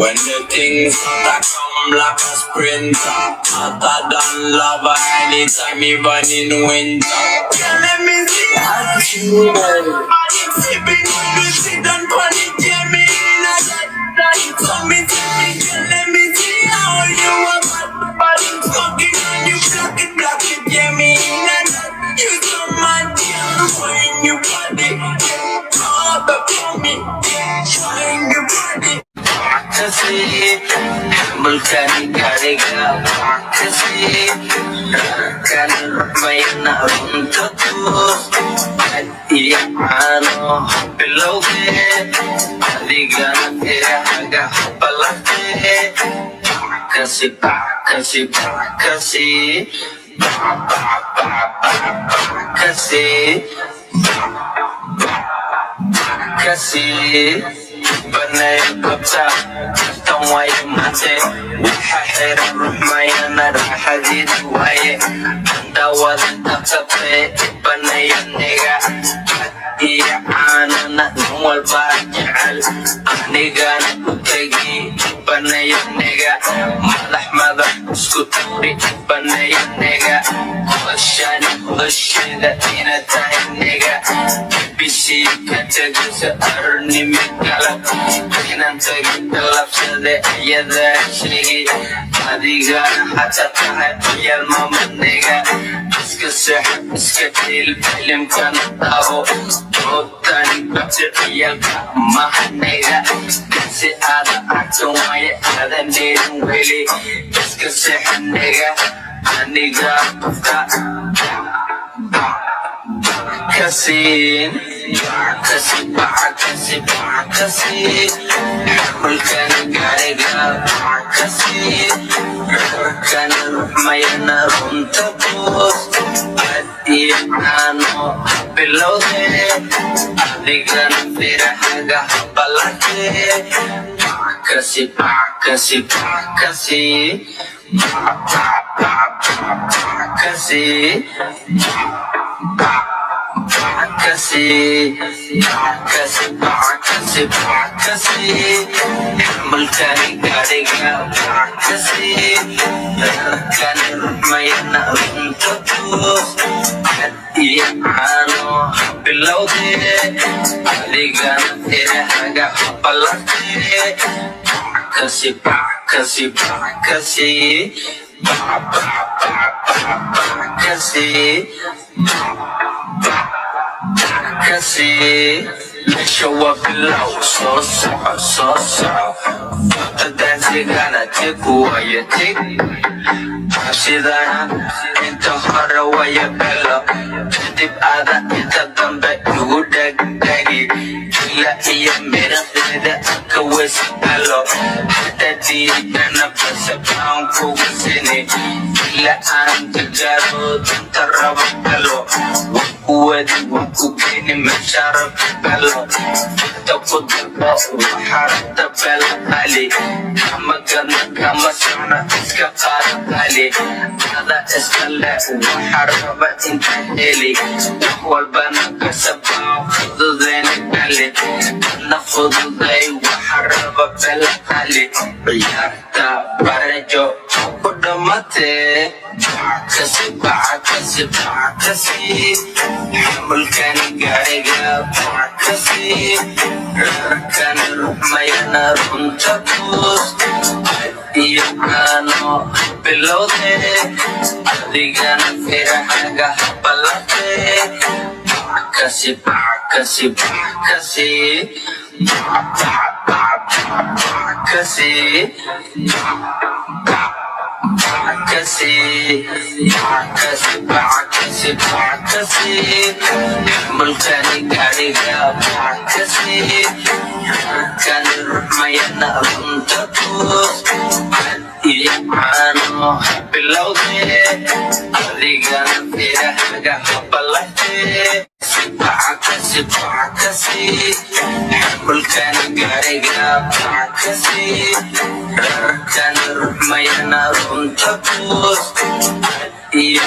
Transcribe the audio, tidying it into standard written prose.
When the things that come like a sprinter, hotter than lava anytime, even in winter. Let me see how you sipping on the sit and panic, Jamie. Tell me, let me see how you are bad, smoking and you block it, Jamie. You so mad, when you body, all the me, showing your body. Kasi mulkani kariga kasi kan may naunta to at iano below it aligan haga palate kasi kasi Banay kapsa taway mate وححر الرحمة نرح دي دواي دawad taksape banay nega iyaana nawal bajal aniga tagi banay nega malah skuturi banay nega washida ina tay nega bisi katagsa arni mikala inanta gidalap sade ayada shigi adiga hatta tahayal mamanega iskatil film kan dabo tani batiyal mahanega si ada atumaya ada nidum wili iskahanega aniga كسين ملكان قارقا كسين كان ما ينرون تبوس أديانو بلوغي أديقان فرحاقا بلاتي كسي ملكاني قارقا كسي كان ما ينرون تبوس أديانو بلوغي أديقان فرحاقا بلاتي kasi kasi meesha waa bilow soo soco tadaansigana tig waya tig sidana inta hore waya belo kadib ada inta dambe igu dhegdhegi ila iyo miradeeda ka weysalo hada diidana base baan kugu sini ila aan gajaaro danta rabo galo wakuwadi waku keeni masharab galo takudabo waxarada bela ali kama gadna kama socna iska qaada ali ada iskale waxaraba inta heli wax walbana kasabaa fududeyna ali na fududay waxaraba bela ali ciyaarta barajo ku dhamatee kasi xamulkani gaariga kasi rarkani ruxmayana runta kuus iyo aano bilowde adigana firahaga habalate kasi mulkani gaariga kasi kani ruxmayana runta kuus iyo aano bilowde adigana firahaga habalate kasi mulkani gaariga kasi rarkani ruxmayana runta kuus iyo